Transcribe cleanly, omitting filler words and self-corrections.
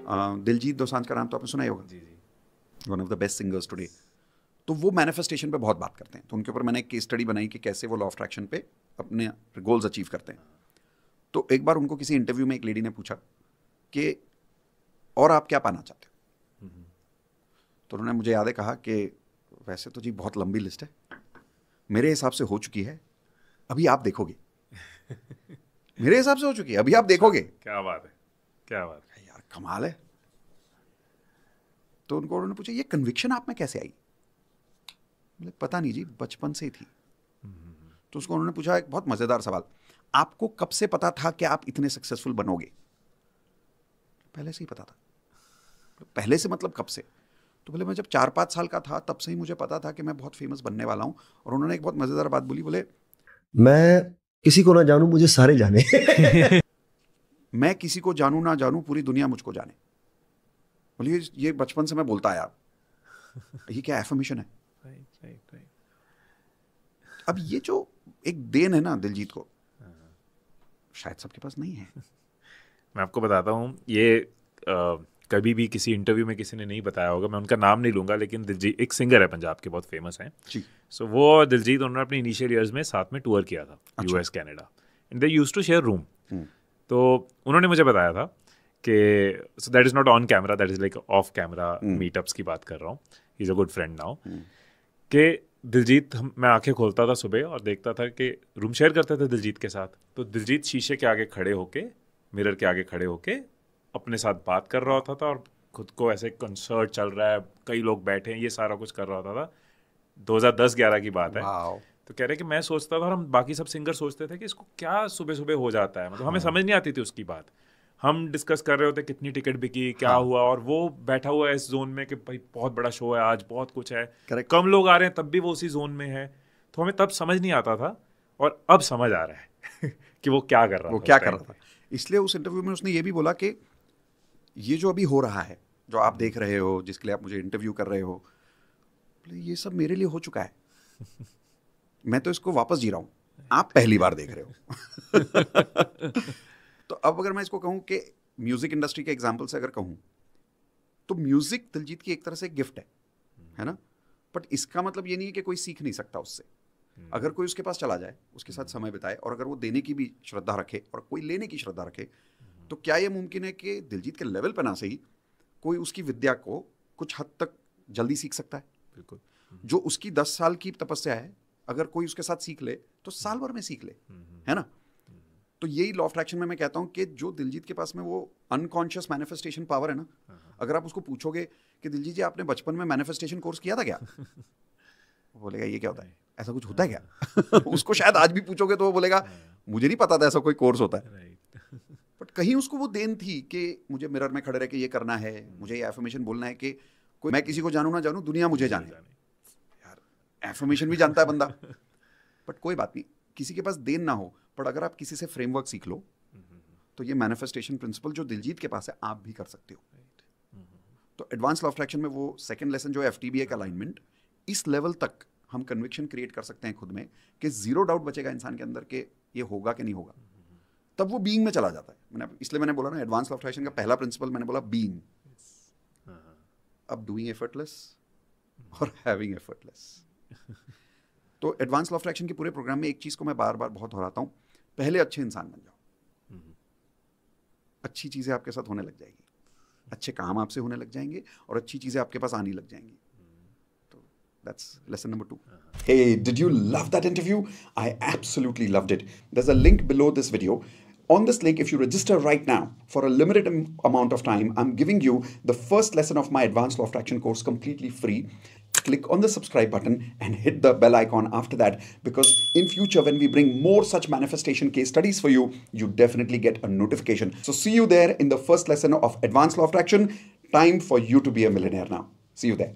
दिलजीत दोसांझ का नाम तो आपने सुना ही होगा, जी जी, one of the best singers today. तो वो मैनिफेस्टेशन पे बहुत बात करते हैं, तो उनके ऊपर मैंने एक केस स्टडी बनाई कि कैसे वो लॉ ऑफ अट्रैक्शन पे अपने गोल्स अचीव करते हैं। तो एक बार उनको किसी इंटरव्यू में एक लेडी ने पूछा कि और आप क्या पाना चाहते हो, तो उन्होंने, मुझे याद है, कहा कि वैसे तो जी बहुत लंबी लिस्ट है, मेरे हिसाब से हो चुकी है, अभी आप देखोगे। मेरे हिसाब से हो चुकी है, अभी आप देखोगे। क्या बात है, क्या बात है। यार कमाल है। तो उन्होंने पूछा ये कन्विक्शन आप में कैसे आई? बोले पता नहीं जी, बचपन से ही थी। तो उसको उन्होंने पूछा एक बहुत मजेदार सवाल, आपको कब से पता था कि आप इतने सक्सेसफुल बनोगे? पहले से ही पता था। पहले से मतलब कब से? तो बोले मैं जब 4-5 साल का था तब से ही मुझे पता था कि मैं बहुत फेमस बनने वाला हूँ। और उन्होंने एक बहुत मजेदार बात बोली, बोले मैं किसी को ना जानूं, मुझे सारे जाने। मैं किसी को जानूं ना जानूं, पूरी दुनिया मुझको जाने। बोलिए ये बचपन से मैं बोलता आया। ये क्या एफर्मेशन है? राइट। अब ये जो एक देन है ना दिलजीत को, शायद सबके पास नहीं है। मैं आपको बताता हूँ, ये कभी भी किसी इंटरव्यू में किसी ने नहीं बताया होगा, मैं उनका नाम नहीं लूँगा, लेकिन दिलजीत एक सिंगर है पंजाब के, बहुत फेमस हैं जी। सो वो और दिलजीत, उन्होंने अपने इनिशियल ईयर्स में साथ में टूर किया था, US Canada, and they used to share room. तो उन्होंने मुझे बताया था कि so that is not on camera, that is like off camera meetups की बात कर रहा हूँ, he is a good friend now, कि दिलजीत, मैं आंखें खोलता था सुबह और देखता था कि रूम शेयर करते थे दिलजीत के साथ, तो दिलजीत शीशे के आगे खड़े होके, मिरर के आगे खड़े होके अपने साथ बात कर रहा होता था, और खुद को ऐसे कंसर्ट चल रहा है, कई लोग बैठे हैं, ये सारा कुछ कर रहा होता था। 2010-11 की बात है। तो कह रहे कि मैं सोचता था, और हम बाकी सब सिंगर सोचते थे कि इसको क्या सुबह सुबह हो जाता है, मतलब हमें समझ नहीं आती थी उसकी बात। हम डिस्कस कर रहे होते कितनी टिकट बिकी, क्या हुआ, और वो बैठा हुआ है इस जोन में कि भाई बहुत बड़ा शो है आज, बहुत कुछ है, कम लोग आ रहे हैं तब भी वो उसी जोन में है। तो हमें तब समझ नहीं आता था, और अब समझ आ रहा है कि वो क्या कर रहा था। इसलिए उस इंटरव्यू में उसने ये भी बोला कि ये जो अभी हो रहा है, जो आप देख रहे हो, जिसके लिए आप मुझे इंटरव्यू कर रहे हो, ये सब मेरे लिए हो चुका है। मैं तो इसको वापस जी रहा हूँ, आप पहली बार देख रहे हो। तो अब अगर मैं इसको कहूँ कि म्यूजिक इंडस्ट्री के एग्जाम्पल से अगर कहूँ, तो म्यूजिक दिलजीत की एक तरह से एक गिफ्ट है ना? बट इसका मतलब ये नहीं है कि कोई सीख नहीं सकता उससे। अगर कोई उसके पास चला जाए, उसके साथ समय बिताए, और अगर वो देने की भी श्रद्धा रखे और कोई लेने की श्रद्धा रखे, तो क्या ये मुमकिन है कि दिलजीत के लेवल पर ना सही, कोई उसकी विद्या को कुछ हद तक जल्दी सीख सकता है? बिल्कुल। जो उसकी 10 साल की तपस्या है, अगर कोई उसके साथ सीख ले तो साल भर में सीख ले, है ना? तो यही लॉ ऑफ अट्रैक्शन में मैं कहता हूं कि जो दिलजीत के पास में वो अनकॉन्शियस मैनिफेस्टेशन पावर है ना, अगर आप उसको पूछोगे कि दिलजीत जी आपने बचपन में मैनिफेस्टेशन कोर्स किया था क्या, वो बोलेगा ये क्या होता है, ऐसा कुछ होता है क्या? उसको शायद आज भी पूछोगे तो वो बोलेगा मुझे नहीं पता था ऐसा कोई कोर्स होता है। बट कहीं उसको वो देन थी कि मुझे मिरर में खड़े रह के ये करना है, मुझे ये एफर्मेशन बोलना है कि कोई, मैं किसी को जानूं ना जानूं, दुनिया मुझे जाने। यार एफर्मेशन भी जानता है बंदा। बट कोई बात नहीं, किसी के पास देन ना हो, पर अगर आप किसी से फ्रेमवर्क सीख लो, तो ये मैनिफेस्टेशन प्रिंसिपल जो दिलजीत के पास है, आप भी कर सकते हो। तो एडवांस लॉ ऑफ अट्रैक्शन में वो सेकंड लेसन जो है एफटीबीए का अलाइनमेंट, इस लेवल तक हम कन्विक्शन क्रिएट कर सकते हैं खुद में कि जीरो डाउट बचेगा इंसान के अंदर कि ये होगा कि नहीं होगा, तब वो बीइंग में चला जाता है। इसलिए मैंने बोला ना, एडवांस लॉ ऑफ अट्रैक्शन का पहला प्रिंसिपल मैंने बोला बीइंग। अब डूइंग एफर्टलेस और हैविंग एफर्टलेस। तो एडवांस लॉ ऑफ अट्रैक्शन के पूरे प्रोग्राम में एक चीज को मैं बार बार बहुत दोहराता हूं, पहले अच्छे इंसान बन जाओ, अच्छी चीजें आपके साथ होने लग जाएगी, अच्छे काम आपसे होने लग जाएंगे, और अच्छी चीजें आपके पास आने लग जाएंगी। तो that's lesson number 2। Hey, did you love that interview? I absolutely loved it. There's a link below this video. On this link, if you register right now for a limited amount of time, I'm giving you the first lesson of my Advanced Law of Attraction course completely free. Click on the subscribe button and hit the bell icon after that, because in future when we bring more such manifestation case studies for you, you definitely get a notification. So see you there in the first lesson of Advanced Law of Attraction. Time for you to be a millionaire now. See you there.